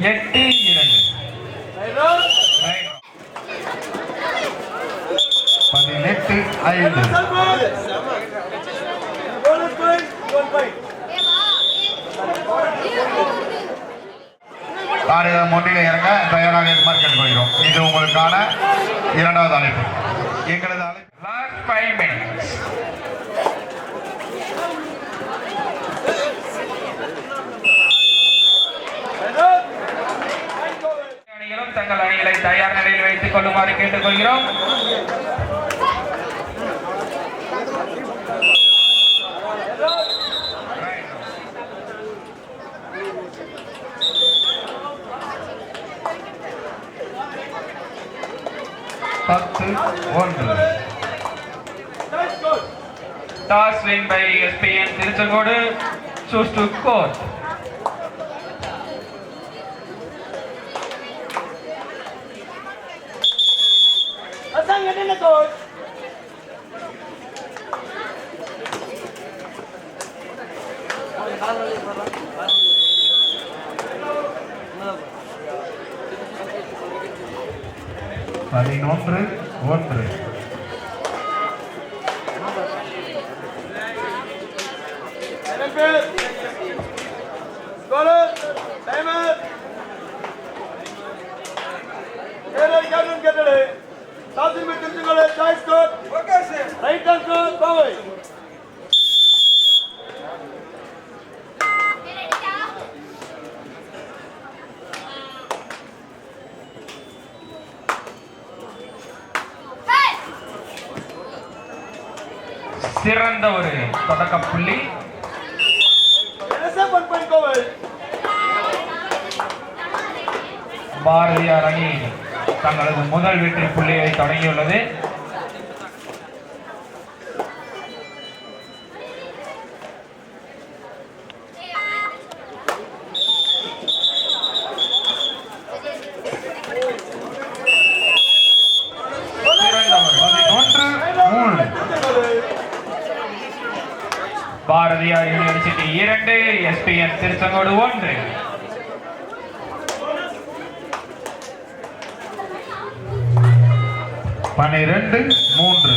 8-2 முன்னிலை இறங்க தயாராக இருக்குமாறு கேட்டுக்கொள்கிறோம். இது உங்களுக்கான இரண்டாவது அழைப்பு. எங்களது அழைப்பு லாஸ்ட் 5 minutes. அணிகளும் தங்கள் அணிகளை தயார் நிலையில் வைத்துக் கொள்ளுமாறு கேட்டுக்கொள்கிறோம். Toss win by SPN Tiruchengodu. Choose to court. சிறந்த ஒரு தொடக்க புள்ளி. பாரதியார் அணி தங்களது முதல் வெற்றி புள்ளியை தொடங்கியுள்ளது. Bharathiar university 2, SPN Tiruchengode 1. பன்னிரண்டு 3.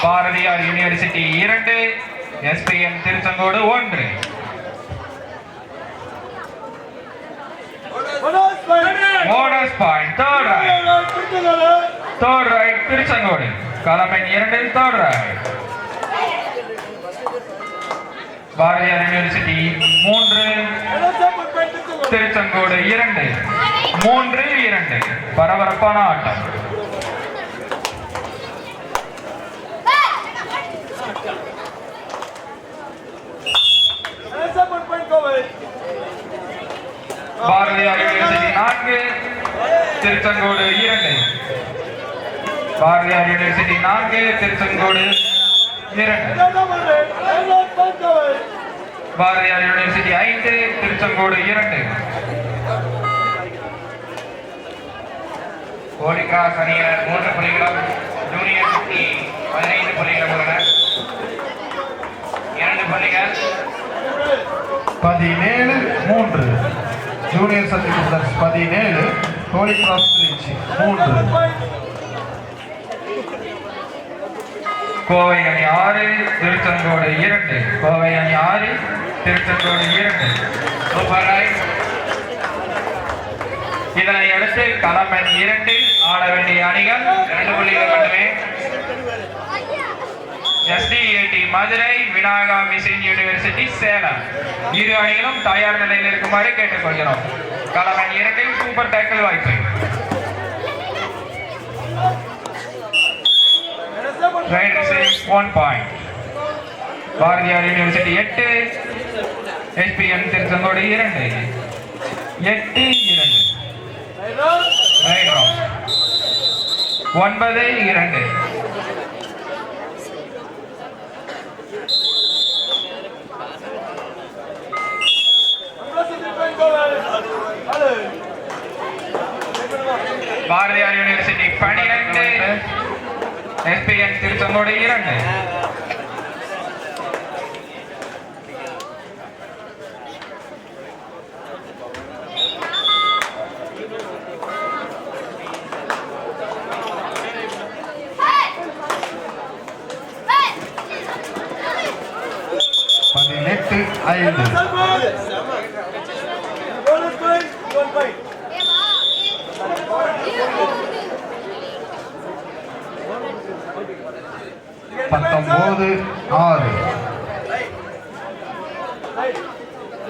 Bharathiar university 2, SPN Tiruchengode 1. Bonus point, third right Tiruchengode. களமெண் 2 third right. Bharathiar university 3, Tiruchengode 2. 3-2 பரபரப்பான ஆட்டம். Bharathiar university 4, Tiruchengode 2. Bharathiar university 4, Tiruchengode 2. Bharathiar university 5, Tiruchengode 2. Holy Cross அணியினர் 3 புள்ளிகளும், ஜூனியர் 15 புள்ளிகளும் உள்ளனர். 2 புள்ளிகள். 17-3. Junior certificate 17, Holy Cross 3. கோவை அணி 6, திருச்செங்கோடு 2. கோவை அணி 6, திருச்செங்கோடு 2. Super right. இதனை அடுத்து களமெண் 2 ஆட வேண்டிய அணிகள் 2 புள்ளிகள் மட்டுமே. SDAT Madurai, Vinayaka mission university Salem. இரு அணிகளும் தயார் நிலையில் இருக்குமாறு கேட்டுக்கொள்கிறோம். களமெண் 2 சூப்பர் டேக்கிள் வாய்ப்பு. Right receive 1 point. Bharathiar university 8, SPN Tiruchengode 2. 8-2. Right round. 9-2. Bharathiar university 12, SPN Tiruchengode 2.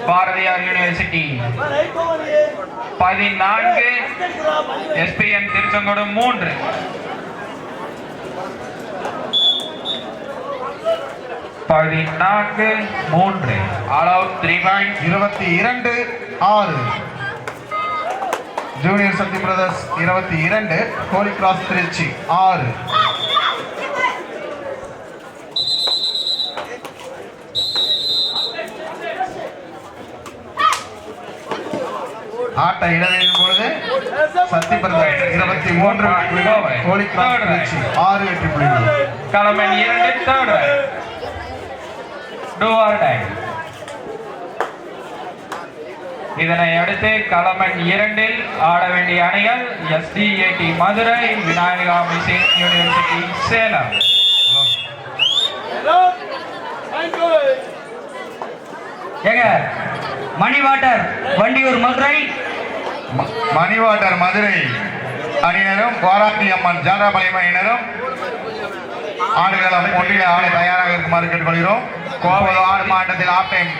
Bharathiar university 14, SPN Tiruchengode 3. All out 3 point. 22-6. Junior Sakthi brothers 22, Holy Cross Trichy 6. ஆட்ட இடைவெளியின் பொழுது Sakthi brothers 23, Holy Cross Trichy 6 வெற்றி புள்ளிகள். களமன் 2, third right. Do or die. இதனை அடுத்து களமன் 2 ஆட வேண்டிய அணிகள் SDAT Madurai, Vinayaka mission university Salem. ஏங்க மணி வாட்டர் வண்டியூர் மதுரை, மணி வாட்டர் மதுரை அணியினரும் வாராட்டி அம்மன் ஜானபாளையம் அணியினரும் ஆடுகளம் ஒன்றிய ஆடு தயாராக இருக்குமாறு கேட்டுக்கொள்கிறோம். கோவை ஆடு மாவட்டத்தில் ஆஃப் டைம்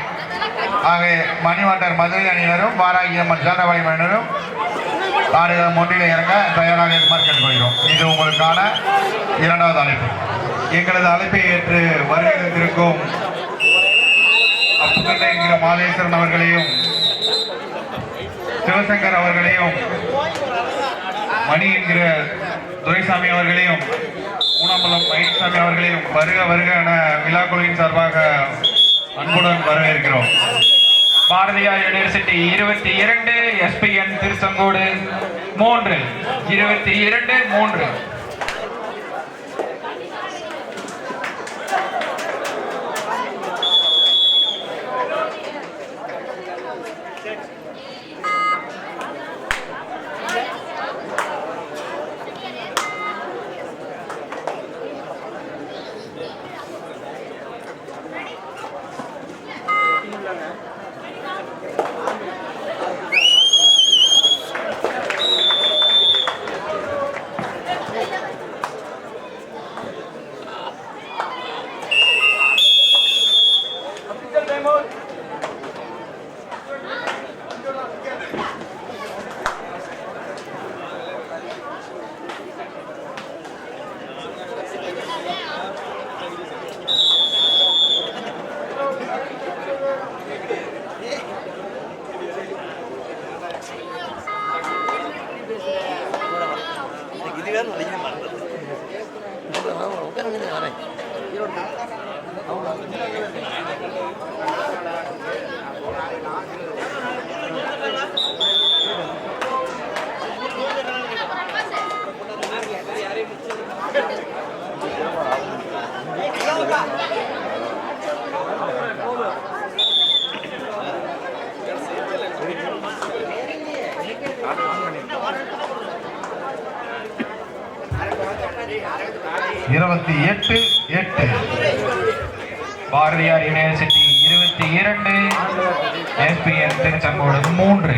ஆக மணி வாட்டர் மதுரை அணியினரும் வாராகி அம்மன் ஜானபாளையம் அணியினரும் ஆடுகளம் ஒன்றில் இறங்க தயாராக இருக்குமாறு கேட்டுக்கொள்கிறோம். இது உங்களுக்கான 2வது அழைப்பு. எங்களது அழைப்பை ஏற்று வருகை தந்திருக்கும் அப்புகல்ல என்கிற மாதேஸ்வரன் அவர்களையும், சிவசங்கர் அவர்களையும், மணி என்கிற துரைசாமி அவர்களையும், ஊனம்பலம் மயில்சாமி அவர்களையும் வருக வருக என விழா குழுவின் சார்பாக அன்புடன் வரவேற்கிறோம். Bharathiyar university 22, SPN Tiruchengode 3. 22-3. Bharathiyar university 22, SPN Tiruchengode 3.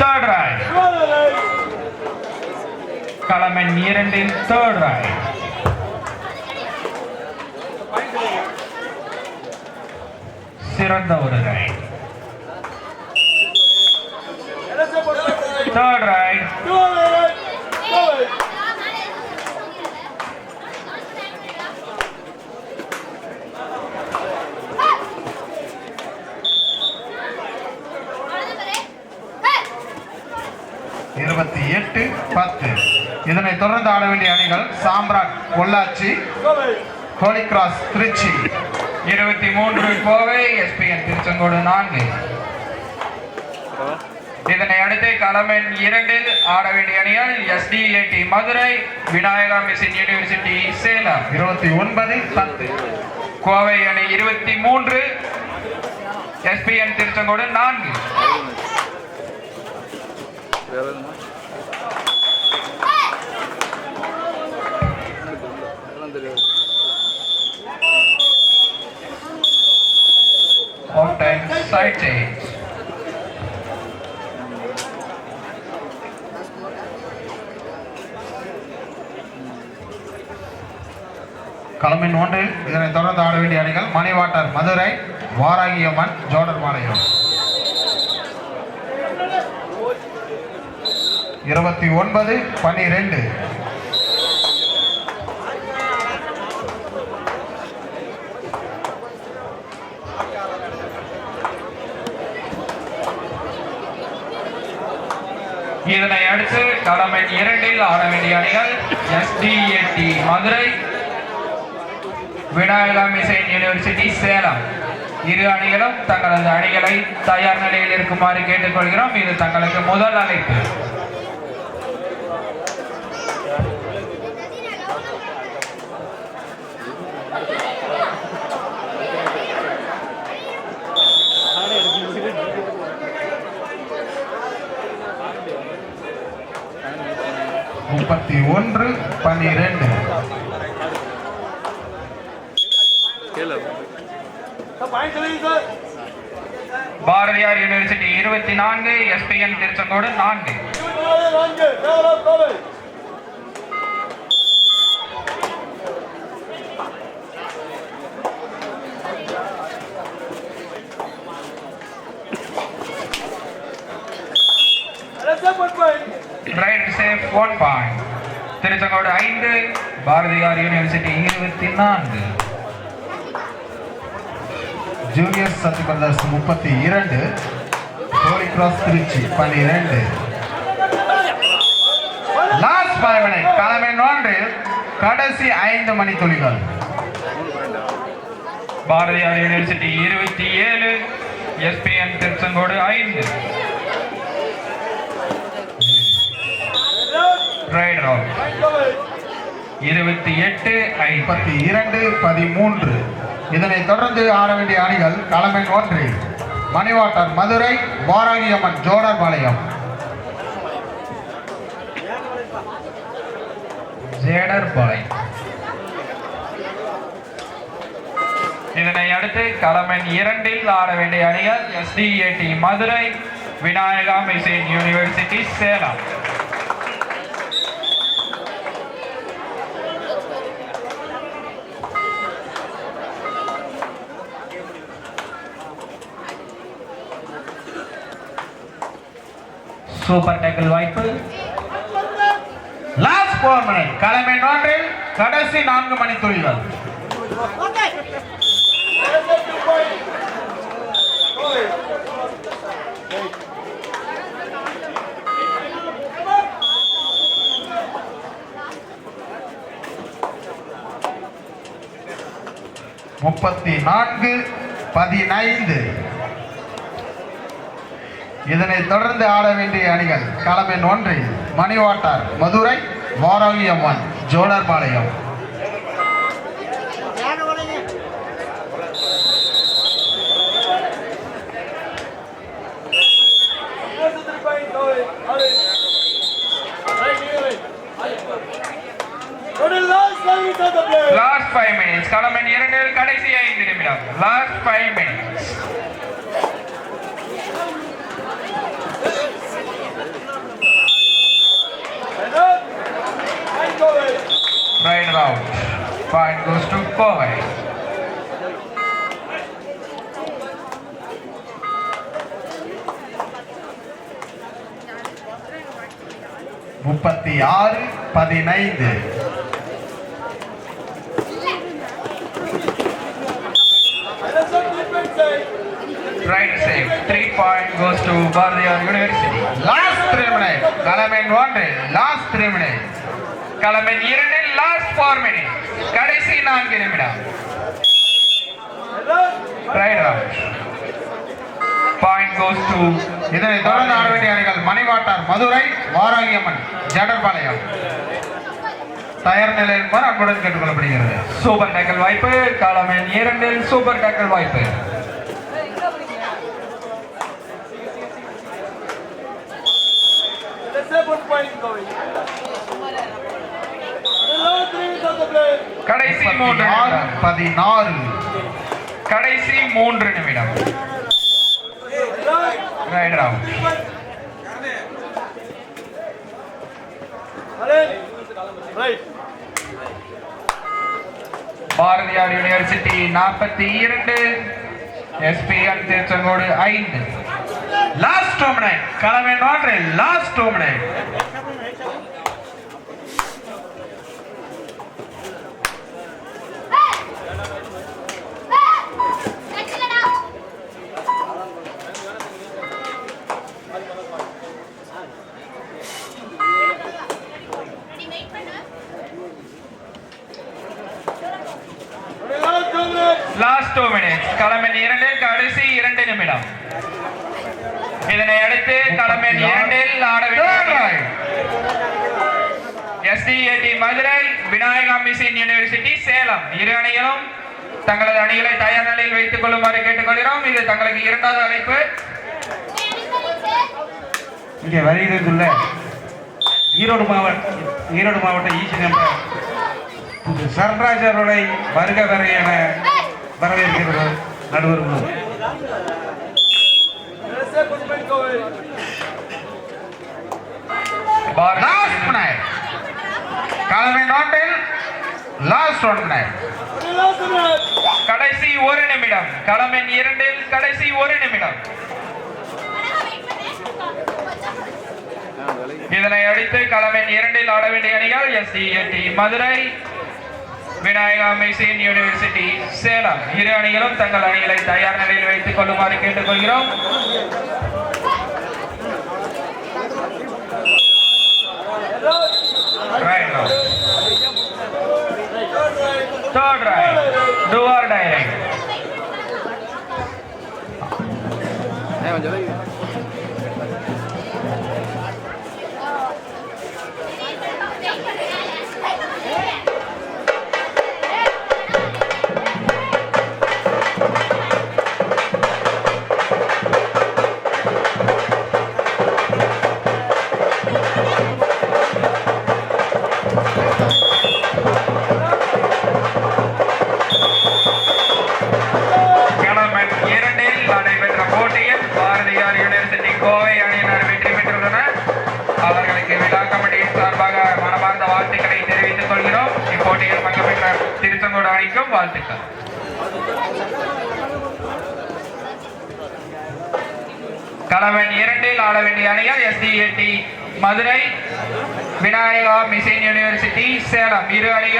Third right. களமன் 2 third right. சிறந்த ஒரு ரைட். Third right. 38-10. இதனைத் தொடர்ந்து ஆட வேண்டிய அணிகள் சாம்ராட் பொள்ளாச்சி, ஹோலி கிராஸ் திருச்சி. 23 கோவை, எஸ்பிஎன் திருச்செங்கோடு 4. இதனை அடுத்து களமெண் 2 ஆட வேண்டிய அணிகள் SDAT Madurai, Vinayaka mission university Salem. 29-10. Kovai அணி 23, SPN Tiruchengode 4. Off time, side change. களமின் 1 இதனைத் தொடர்ந்து ஆட வேண்டிய அணிகள் மணிவாட்டர் மதுரை, வாராகியம்மன் ஜோடர்பாளையம். 29-12. இதனை அடுத்து களமெண் 2 ஆட வேண்டிய அணிகள் SDAT Madurai, Vinayaka mission university Salem. இரு அணிகளும் தங்களது அணிகளை தயார் நிலையில் இருக்குமாறு கேட்டுக்கொள்கிறோம். இது தங்களுக்கு முதல் அழைப்பு. முப்பத்தி 31-12. Bharathiar university 24, SPN Tiruchengode 4. Right safe 1 point. Tiruchengode 5, Bharathiar university 24. Junior Sakthi brothers 32, Holy Cross Trichy 12. Last 5 minutes. களமெண் 1 கடைசி 5 மணித்துளிகள். Bharathiar university 27, SPN Tiruchengode 5. Right out. 32-13. இதனைத் தொடர்ந்து ஆட வேண்டிய அணிகள் களமெண் 1 மணிவாட்டர் மதுரை, வாராகியம்மன் ஜோடர்பாளையம். இதனை அடுத்து களமெண் 2 ஆட வேண்டிய அணிகள் SDAT Madurai, Vinayaka mission university Salem. Super tackle வாய்ப்பு. Last 4 minutes. களமெண் 1 கடைசி 4 மணித்துளிகள். முப்பத்தி 14-15. இதனைத் தொடர்ந்து ஆட வேண்டிய அணிகள் களமெண் 1 மணிவாட்டார் மதுரை, வாராகியம்மன் ஜோடர்பாளையம். Last 5 minutes. களமெண் 2 கடைசி 5 நிமிடம். Last 5 minutes. Right out. Point goes to Kohai. முப்பத்தி 16-15. Right save. 3 point goes to Bharatiyar University. Last 3 minute களமெண் 1 லாஸ்ட் 3 மினிட். களமெண் 2 லாஸ்ட் 4 மினிட். கடைசி 4 நிமிடம். Right round. Point goes to இதனை தொடர்ந்து ஆட வேண்டிய அணிகள் மணிவாட்டார் மதுரை, வாராகியம்மன் ஜடர்பாளையம். தயார் நிலையில் அன்புடன் கேட்டுக்கொள்ளப்படுகிறது. சூப்பர் டேக்கல் வாய்ப்பு. களமெண் 2 சூப்பர் டேக்கல் வாய்ப்பு. கடைசி 3 நிமிடம். 16 கடைசி 3 நிமிடம். Right round. Bharathiar university 42, SPN Tiruchengode 5. Last 2 minute. களமெண் 1 லாஸ்ட் 2 மினிட். Last 2 minutes. களமெண் 2 கடைசி 2 நிமிடம். இதனை அடுத்து களமெண் 2 ஆட வேண்டிய SDAT Madurai, Vinayaka mission university Salem. இரு அணிகளும் தங்களது அணிகளை தயார் நிலையில் வைத்துக் கொள்ளுமாறு கேட்டுக்கொள்கிறோம். இது தங்களுக்கு 2வது அழைப்பு. இங்கே வருகிறதுள்ள ஈரோடு மாவட்ட ஈசி சரண்ராஜ் அவர்களை வருக வர என வரவேற்கிறது நடுவர் குழு. லாஸ்ட் மினிட் களமெண் 1 லாஸ்ட் 1 மினிட். கடைசி 1 நிமிடம். களமெண் 2 கடைசி 1 நிமிடம். இதனை அடுத்து களமெண் 2 ஆட வேண்டிய அணிகள் SDAT Madurai, Vinayaka mission university Salem. இரு அணிகளும் தங்கள் அணிகளை தயார் நிலையில் வைத்துக் கொள்ளுமாறு கேட்டுக்கொள்கிறோம். Third round. Do or die. நடைபெற்ற போட்டியில் பாரதியார் யூனிவர்சிட்டி கோவை அணியினர் வெற்றி பெற்றுள்ளனர். அவர்களுக்கு விழா கமிட்டியின் சார்பாக மனமார்ந்த வாழ்த்துக்களை தெரிவித்துக் கொள்கிறோம். இப்போட்டியில் பங்கு பெற்ற திருச்செங்கோடு அணிக்கும் வாழ்த்துக்கள். களமெண் 2 ஆட வேண்டிய அணிகள் SDAT Madurai, Vinayaka mission university Salem. இரு அணிகள்